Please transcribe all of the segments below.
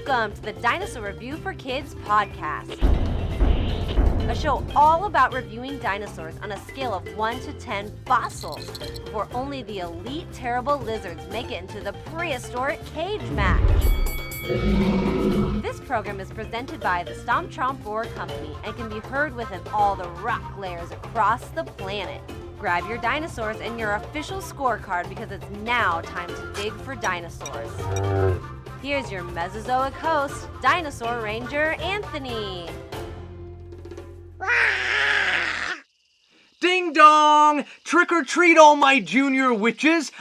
Welcome to the Dinosaur Review for Kids podcast, a show all about reviewing dinosaurs on a scale of 1 to 10 fossils before only the elite terrible lizards make it into the prehistoric cage match. This program is presented by the Stomp Chomp Roar Company and can be heard within all the rock layers across the planet. Grab your dinosaurs and your official scorecard because it's now time to dig for dinosaurs. Here's your Mesozoic host, Dinosaur Ranger Anthony. Ding dong! Trick or treat all my junior witches,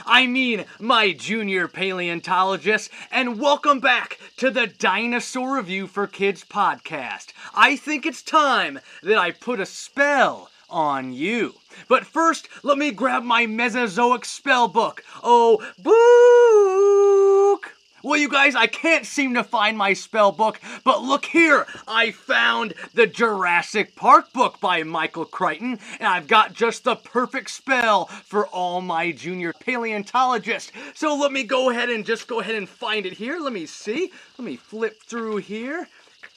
my junior paleontologists, and welcome back to the Dinosaur Review for Kids podcast. I think it's time that I put a spell on you. But first, let me grab my Mesozoic spell book. Oh, book! Well, you guys, I can't seem to find my spell book, but look here, I found the Jurassic Park book by Michael Crichton, and I've got just the perfect spell for all my junior paleontologists. So let me go ahead and find it here. Let me see. Let me flip through here.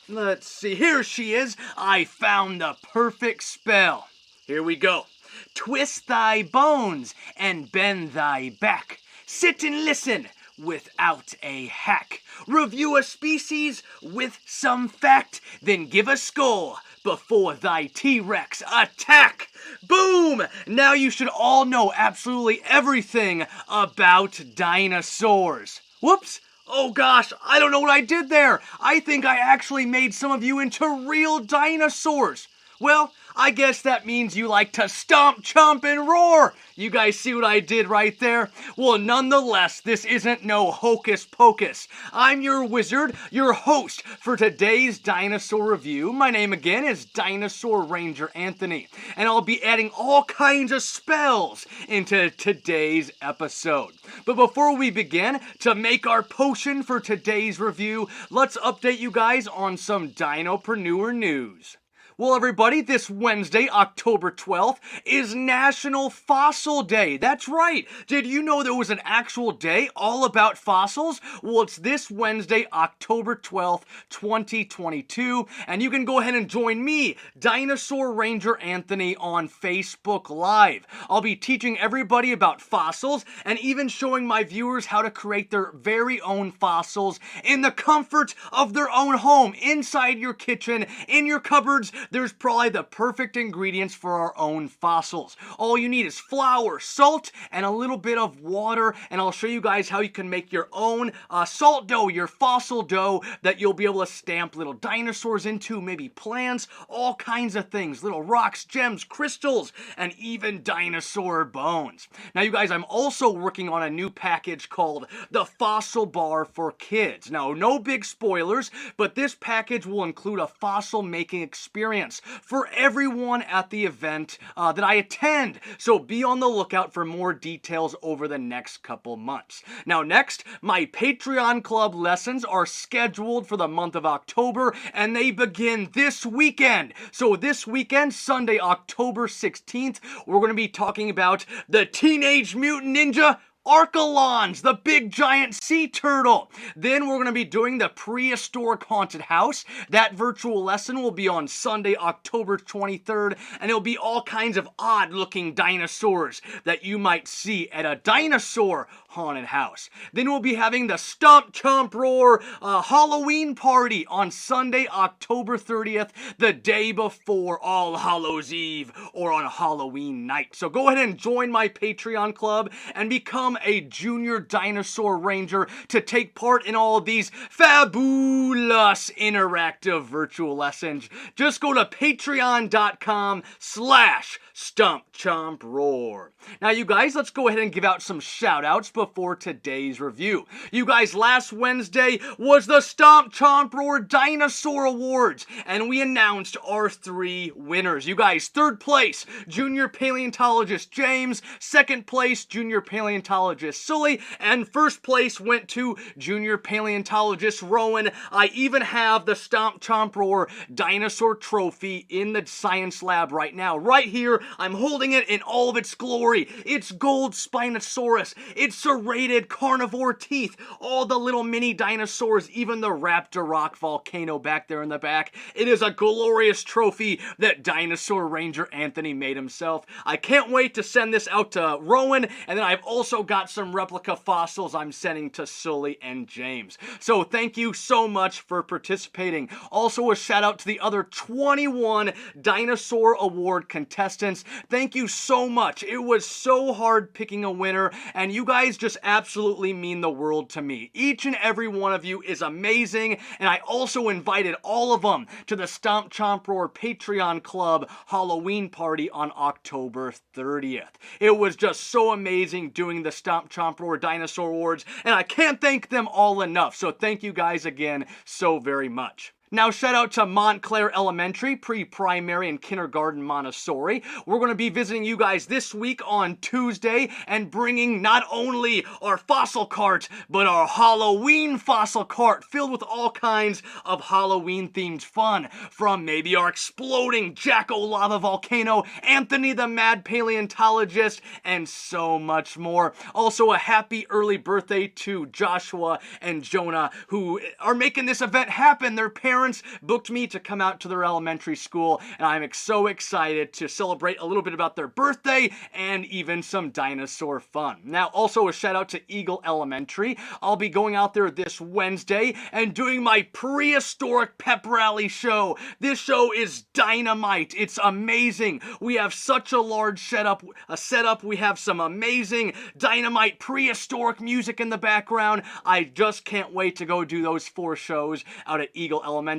Let's see. Here she is. I found the perfect spell. Here we go. Twist thy bones and bend thy back. Sit and listen without a hack. Review a species with some fact, then give a score before thy T-Rex attack. Boom! Now you should all know absolutely everything about dinosaurs. Whoops! Oh gosh, I don't know what I did there. I think I actually made some of you into real dinosaurs. Well, I guess that means you like to stomp, chomp, and roar. You guys see what I did right there? Well, nonetheless, this isn't no Hocus Pocus. I'm your wizard, your host for today's Dinosaur Review. My name again is Dinosaur Ranger Anthony, and I'll be adding all kinds of spells into today's episode. But before we begin, to make our potion for today's review, let's update you guys on some dinopreneur news. Well, everybody, this Wednesday, October 12th, is National Fossil Day. That's right. Did you know there was an actual day all about fossils? Well, it's this Wednesday, October 12th, 2022, and you can go ahead and join me, Dinosaur Ranger Anthony, on Facebook Live. I'll be teaching everybody about fossils and even showing my viewers how to create their very own fossils in the comfort of their own home, inside your kitchen, in your cupboards. There's probably the perfect ingredients for our own fossils. All you need is flour, salt, and a little bit of water, and I'll show you guys how you can make your own salt dough, your fossil dough that you'll be able to stamp little dinosaurs into, maybe plants, all kinds of things, little rocks, gems, crystals, and even dinosaur bones. Now, you guys, I'm also working on a new package called the Fossil Bar for Kids. Now, no big spoilers, but this package will include a fossil making experience for everyone at the event that I attend. So be on the lookout for more details over the next couple months. Now next, my Patreon Club lessons are scheduled for the month of October, and they begin this weekend. So this weekend, Sunday, October 16th, we're going to be talking about the Teenage Mutant Ninja Archelons, the big giant sea turtle. Then we're going to be doing the prehistoric haunted house. That virtual lesson will be on Sunday, October 23rd, and it'll be all kinds of odd looking dinosaurs that you might see at a dinosaur haunted house. Then we'll be having the Stomp Chomp Roar Halloween party on Sunday, October 30th, the day before All Hallows Eve, or on Halloween night. So go ahead and join my Patreon club and become a junior dinosaur ranger to take part in all of these fabulous interactive virtual lessons. Just go to patreon.com/StompChompRoar. Now, you guys, let's go ahead and give out some shout outs before today's review. You guys, last Wednesday was the Stomp Chomp Roar Dinosaur Awards, and we announced our 3 winners. You guys, third place, junior paleontologist James. Second place, junior paleontologist paleontologist Sully, and first place went to junior paleontologist Rowan. I even have the Stomp Chomp Roar dinosaur trophy in the science lab right now. Right here, I'm holding it in all of its glory. Its gold Spinosaurus, its serrated carnivore teeth, all the little mini dinosaurs, even the Raptor Rock volcano back there in the back. It is a glorious trophy that Dinosaur Ranger Anthony made himself. I can't wait to send this out to Rowan, and then I've also got some replica fossils I'm sending to Sully and James. So thank you so much for participating. Also a shout out to the other 21 Dinosaur Award contestants. Thank you so much. It was so hard picking a winner, and you guys just absolutely mean the world to me. Each and every one of you is amazing, and I also invited all of them to the Stomp Chomp Roar Patreon Club Halloween party on October 30th. It was just so amazing doing the Stomp Chomp Roar Dinosaur Awards, and I can't thank them all enough, so thank you guys again so very much. Now, shout out to Montclair Elementary, pre-primary and kindergarten Montessori. We're going to be visiting you guys this week on Tuesday and bringing not only our fossil cart, but our Halloween fossil cart filled with all kinds of Halloween-themed fun. From maybe our exploding Jack-O-Lava volcano, Anthony the Mad Paleontologist, and so much more. Also, a happy early birthday to Joshua and Jonah, who are making this event happen. Their parents booked me to come out to their elementary school, and I'm so excited to celebrate a little bit about their birthday and even some dinosaur fun. Now, also a shout out to Eagle Elementary. I'll be going out there this Wednesday and doing my prehistoric pep rally show. This show is dynamite. It's amazing. We have such a large setup. We have some amazing dynamite prehistoric music in the background. I just can't wait to go do those 4 shows out at Eagle Elementary.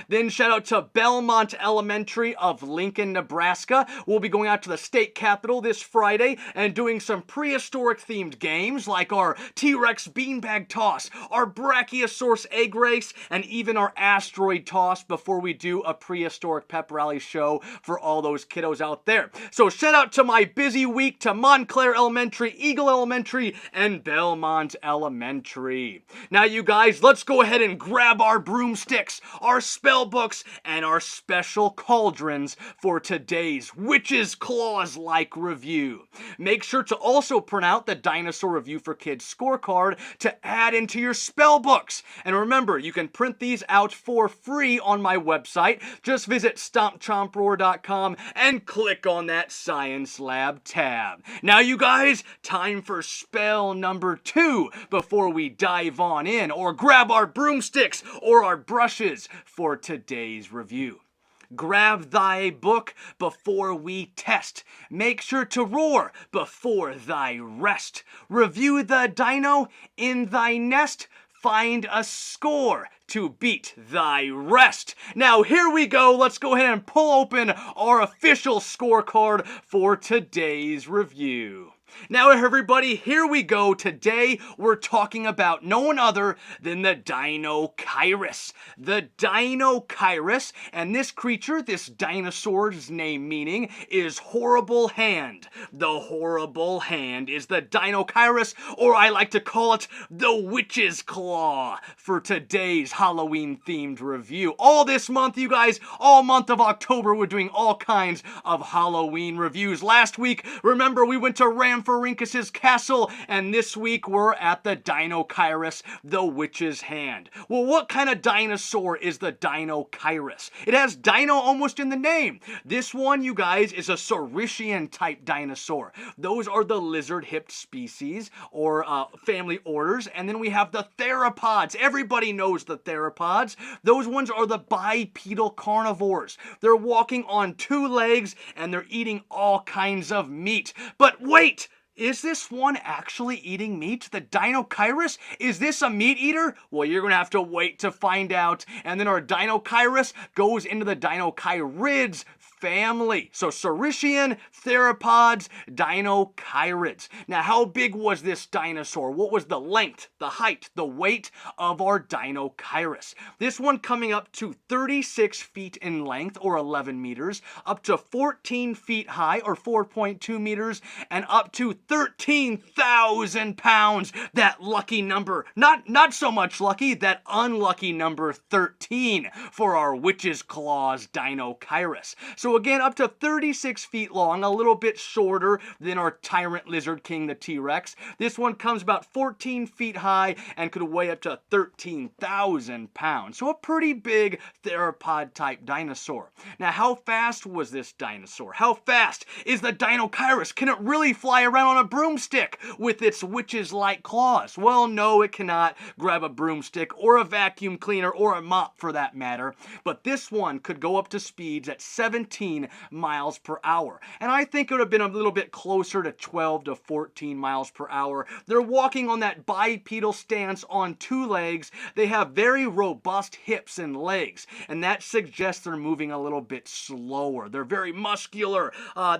Then shout out to Belmont Elementary of Lincoln, Nebraska. We'll be going out to the state capitol this Friday and doing some prehistoric themed games like our T-Rex beanbag toss, our Brachiosaurus egg race, and even our asteroid toss before we do a prehistoric pep rally show for all those kiddos out there. So shout out to my busy week to Montclair Elementary, Eagle Elementary, and Belmont Elementary. Now you guys, let's go ahead and grab our broomsticks, our spell books, and our special cauldrons for today's Witch's Claws-like review. Make sure to also print out the Dinosaur Review for Kids scorecard to add into your spell books. And remember, you can print these out for free on my website. Just visit stompchomproar.com and click on that Science Lab tab. Now you guys, time for spell number 2 before we dive on in, or grab our broomsticks or our brushes for today's review. Grab thy book before we test. Make sure to roar before thy rest. Review the dino in thy nest. Find a score to beat thy rest. Now here we go. Let's go ahead and pull open our official scorecard for today's review. Now everybody, here we go. Today we're talking about no one other than the Deinocheirus. The Deinocheirus, and this creature, this dinosaur's name meaning, is horrible hand. The horrible hand is the Deinocheirus, or I like to call it the Witch's Claw, for today's Halloween themed review. All this month, you guys, all month of October, we're doing all kinds of Halloween reviews. Last week, remember, we went to Rhamphorhynchus's castle, and this week we're at the Deinocheirus, the Witch's Hand. Well, what kind of dinosaur is the Deinocheirus? It has dino almost in the name. This one, you guys, is a Saurischian type dinosaur. Those are the lizard-hipped species, or family orders, and then we have the theropods. Everybody knows the theropods. Those ones are the bipedal carnivores. They're walking on 2 legs, and they're eating all kinds of meat. But wait! Is this one actually eating meat? The Deinocheirus? Is this a meat eater? Well, you're going to have to wait to find out. And then our Deinocheirus goes into the Deinocheirids family. So Saurischian, theropods, Deinocheirids. Now, how big was this dinosaur? What was the length, the height, the weight of our Deinocheirus? This one coming up to 36 feet in length, or 11 meters, up to 14 feet high, or 4.2 meters, and up to 13,000 pounds. That lucky number, not so much lucky, that unlucky number 13 for our witch's claws Deinocheirus. So again, up to 36 feet long, a little bit shorter than our tyrant lizard king, the T-Rex. This one comes about 14 feet high and could weigh up to 13,000 pounds. So a pretty big theropod type dinosaur. Now, how fast was this dinosaur? How fast is the Deinocheirus? Can it really fly around on a broomstick with its witches-like claws? Well, no, it cannot grab a broomstick or a vacuum cleaner or a mop for that matter. But this one could go up to speeds at 17 miles per hour. And I think it would have been a little bit closer to 12 to 14 miles per hour. They're walking on that bipedal stance on two legs. They have very robust hips and legs, and that suggests they're moving a little bit slower. They're very muscular.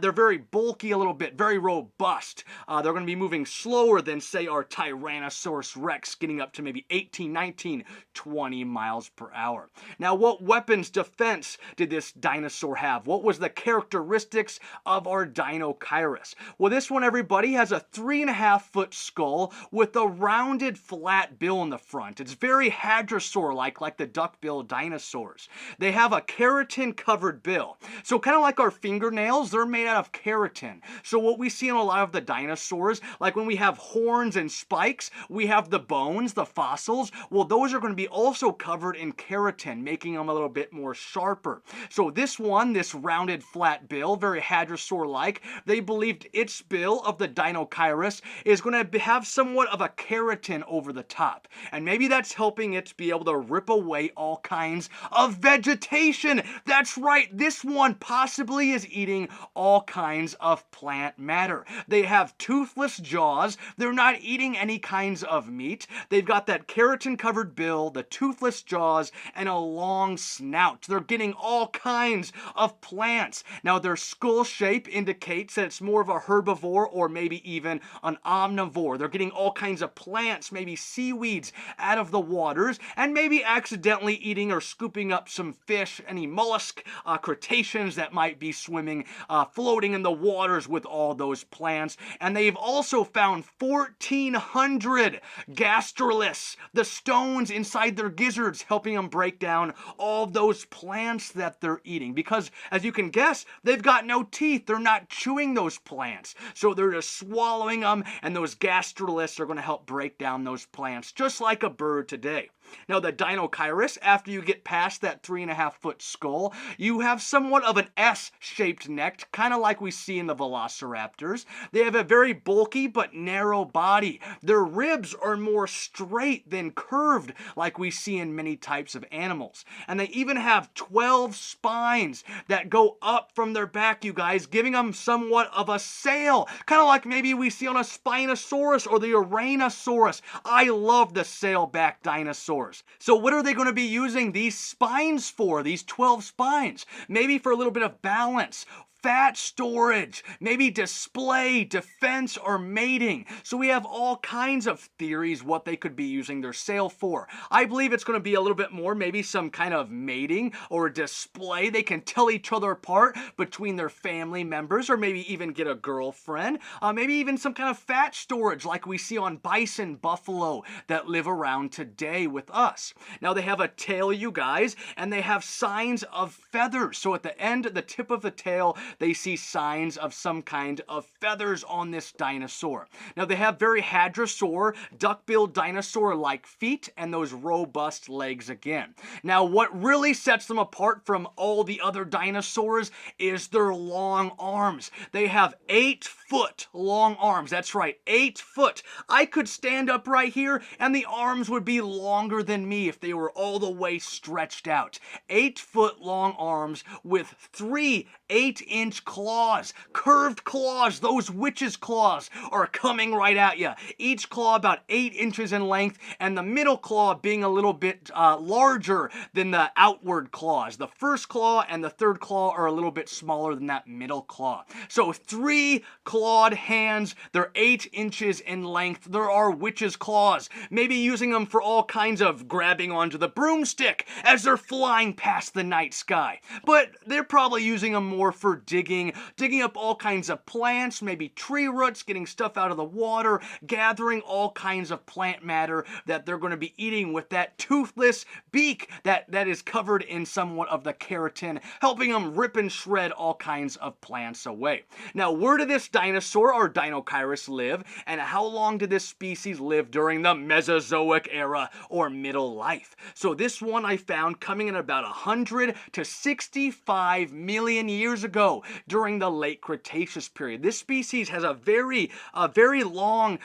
They're very bulky a little bit, very robust. They're going to be moving slower than, say, our Tyrannosaurus Rex, getting up to maybe 18, 19, 20 miles per hour. Now, what weapons, defense did this dinosaur have? What was the characteristics of our Deinocheirus? Well, this one, everybody, has a 3.5-foot skull with a rounded flat bill in the front. It's very hadrosaur-like, like the duck-billed dinosaurs. They have a keratin-covered bill. So kind of like our fingernails, they're made out of keratin. So what we see in a lot of the dinosaurs, like when we have horns and spikes, we have the bones, the fossils. Well, those are going to be also covered in keratin, making them a little bit more sharper. So this one, this rounded flat bill, very hadrosaur-like, they believed its bill of the Deinocheirus is going to have somewhat of a keratin over the top. And maybe that's helping it be able to rip away all kinds of vegetation. That's right, this one possibly is eating all kinds of plant matter. They have toothless jaws. They're not eating any kinds of meat. They've got that keratin-covered bill, the toothless jaws, and a long snout. They're getting all kinds of plants. Now, their skull shape indicates that it's more of a herbivore or maybe even an omnivore. They're getting all kinds of plants, maybe seaweeds out of the waters, and maybe accidentally eating or scooping up some fish, any mollusk, crustaceans that might be swimming, floating in the waters with all those plants. And they've also found 1,400 gastroliths, the stones inside their gizzards, helping them break down all those plants that they're eating. Because, as you can guess, they've got no teeth. They're not chewing those plants. So they're just swallowing them, and those gastroliths are going to help break down those plants, just like a bird today. Now, the Deinocheirus, after you get past that 3.5-foot skull, you have somewhat of an S-shaped neck, kind of like we see in the velociraptors. They have a very bulky but narrow body. Their ribs are more straight than curved, like we see in many types of animals. And they even have 12 spines that go up from their back, you guys, giving them somewhat of a sail, kind of like maybe we see on a Spinosaurus or the Uranosaurus. I love the sailback dinosaurs. So what are they going to be using these spines for, these 12 spines? Maybe for a little bit of balance, fat storage, maybe display, defense, or mating. So we have all kinds of theories what they could be using their sail for. I believe it's going to be a little bit more maybe some kind of mating or display. They can tell each other apart between their family members, or maybe even get a girlfriend. Maybe even some kind of fat storage like we see on bison, buffalo that live around today with us. Now they have a tail, you guys, and they have signs of feathers. So at the end, the tip of the tail, they see signs of some kind of feathers on this dinosaur. Now they have very hadrosaur, duck-billed dinosaur-like feet and those robust legs again. Now what really sets them apart from all the other dinosaurs is their long arms. They have 8-foot long arms. That's right, 8 foot. I could stand up right here and the arms would be longer than me if they were all the way stretched out. 8-foot long arms with 3 8-inch 8-inch claws, curved claws. Those witches' claws are coming right at you. Each claw about 8 inches in length, and the middle claw being a little bit larger than the outward claws. The first claw and the third claw are a little bit smaller than that middle claw. So 3 clawed hands. They're 8 inches in length. There are witches' claws. Maybe using them for all kinds of grabbing onto the broomstick as they're flying past the night sky. But they're probably using them more for digging up all kinds of plants, maybe tree roots, getting stuff out of the water, gathering all kinds of plant matter that they're going to be eating with that toothless beak that is covered in somewhat of the keratin, helping them rip and shred all kinds of plants away. Now, where did this dinosaur or Deinocheirus live, and how long did this species live during the Mesozoic era or middle life? So this one I found coming in about 100 to 65 million years ago during the late Cretaceous period. This species has a very long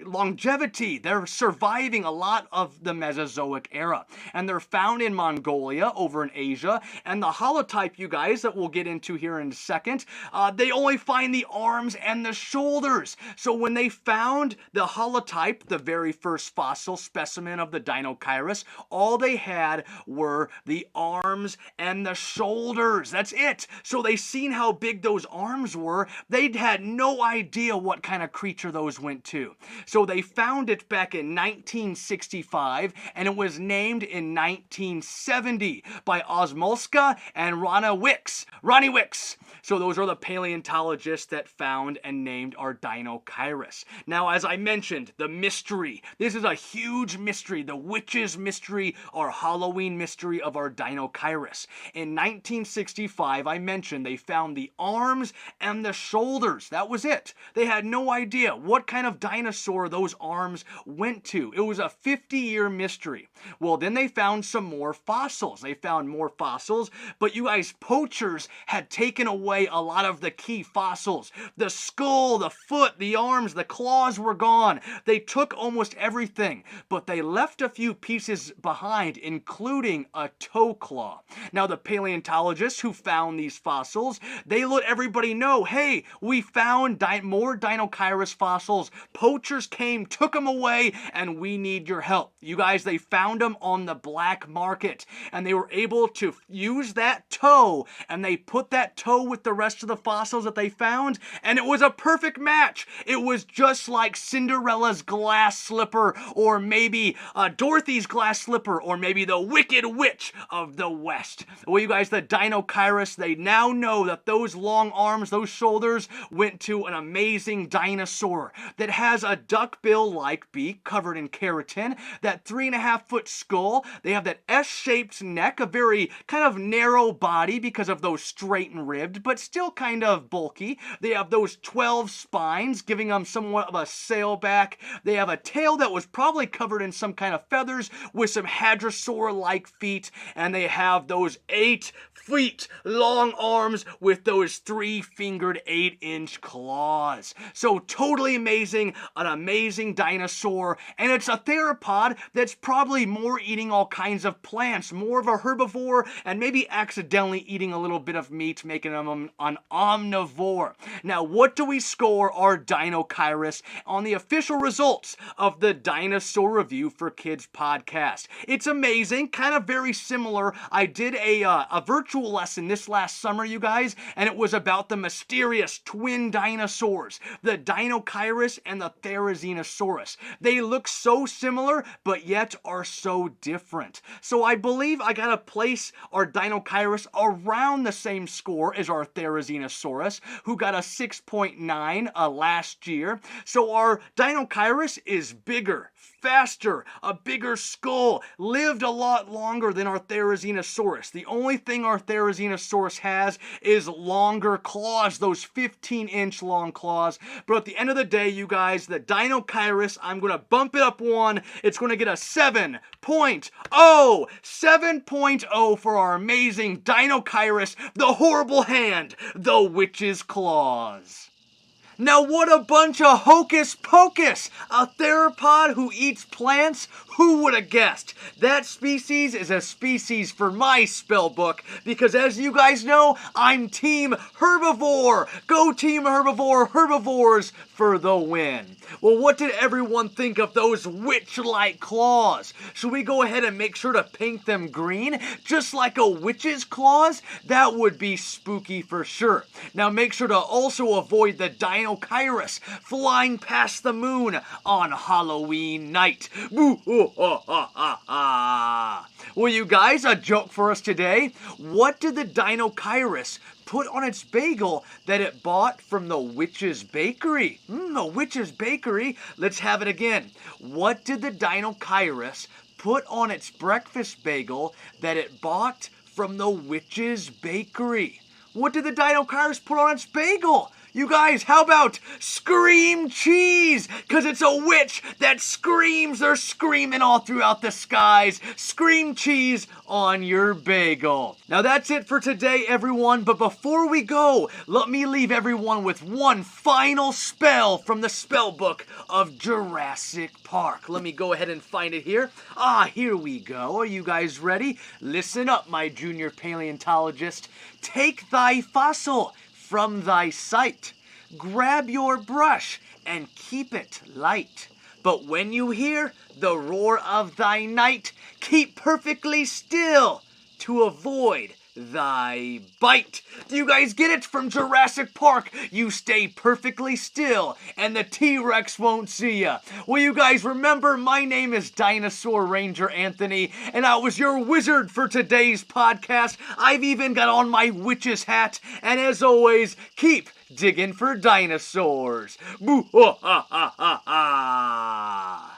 longevity. They're surviving a lot of the Mesozoic era, and they're found in Mongolia over in Asia. And the holotype, you guys, that we'll get into here in a second, they only find the arms and the shoulders. So when they found the holotype, the very first fossil specimen of the Deinocheirus, all they had were the arms and the shoulders. That's it. So they seen how big those arms were. They'd had no idea what kind of creature those went to. So they found it back in 1965, and it was named in 1970 by Osmolska and Ronnie Wicks. So those are the paleontologists that found and named our Deinocheirus. Now, as I mentioned, the mystery. This is a huge mystery. The witches' mystery or Halloween mystery of our Deinocheirus. In 1965, I mentioned they found the arms and the shoulders. That was it. They had no idea what kind of dinosaur those arms went to. It was a 50-year mystery. Well, then they found some more fossils. But you guys, poachers had taken away a lot of the key fossils. The skull, the foot, the arms, the claws were gone. They took almost everything, but they left a few pieces behind, including a toe claw. Now, the paleontologists who found these fossils, they let everybody know, hey, we found more Deinocheirus fossils. Poachers came, took them away, and we need your help. You guys, they found them on the black market, and they were able to use that toe, and they put that toe with the rest of the fossils that they found, and it was a perfect match. It was just like Cinderella's glass slipper, or maybe Dorothy's glass slipper, or maybe the Wicked Witch of the West. Well, you guys, the Deinocheirus, they now know that those long arms, those shoulders, went to an amazing dinosaur that has a duckbill-like beak covered in keratin, that 3.5-foot skull. They have that S-shaped neck, a very kind of narrow body because of those straight and ribbed, but still kind of bulky. They have those 12 spines, giving them somewhat of a sailback. They have a tail that was probably covered in some kind of feathers with some hadrosaur-like feet, and they have those 8 feet long arms with those 3-fingered 8-inch claws. So totally amazing, an amazing dinosaur, and it's a theropod that's probably more eating all kinds of plants, more of a herbivore, and maybe accidentally eating a little bit of meat, making them an omnivore. Now, what do we score our Deinocheirus on the official results of the Dinosaur Review for Kids podcast? It's amazing, kind of very similar. I did a virtual lesson this last summer, you guys, and it was about the mysterious twin dinosaurs, the Deinocheirus and the Therizinosaurus. They look so similar, but yet are so different. So I believe I gotta place our Deinocheirus around the same score as our Therizinosaurus, who got a 6.9 last year. So our Deinocheirus is bigger, faster, a bigger skull, lived a lot longer than our Therizinosaurus. The only thing our Therizinosaurus has is longer claws, those 15-inch long claws. But at the end of the day, you guys, the Deinocheirus, I'm going to bump it up one. It's going to get a 7.0. 7.0 for our amazing Deinocheirus, the horrible hand, the witch's claws. Now what a bunch of hocus pocus! A theropod who eats plants, Who would have guessed? That species is a species for my spell book because as you guys know, I'm Team Herbivore. Go Team Herbivore, herbivores for the win. Well, what did everyone think of those witch-like claws? Should we go ahead and make sure to paint them green, just like a witch's claws? That would be spooky for sure. Now make sure to also avoid the Deinocheirus flying past the moon on Halloween night. Well, you guys, a joke for us today. What did the Deinocheirus put on its bagel that it bought from the witch's bakery? The witch's bakery? Let's have it again. What did the Deinocheirus put on its breakfast bagel that it bought from the witch's bakery? What did the Deinocheirus put on its bagel? You guys, how about scream cheese? Because it's a witch that screams. They're screaming all throughout the skies. Scream cheese on your bagel. Now that's it for today, everyone. But before we go, let me leave everyone with one final spell from the spell book of Jurassic Park. Let me go ahead and find it here. Here we go. Are you guys ready? Listen up, my junior paleontologist. Take thy fossil from thy sight, grab your brush and keep it light. But when you hear the roar of thy night, keep perfectly still to avoid thy bite. Do you guys get it from Jurassic Park? You stay perfectly still and the T-Rex won't see ya. Well, you guys remember my name is Dinosaur Ranger Anthony and I was your wizard for today's podcast. I've even got on my witch's hat and as always, keep digging for dinosaurs. Boo ha ha ha ha ha.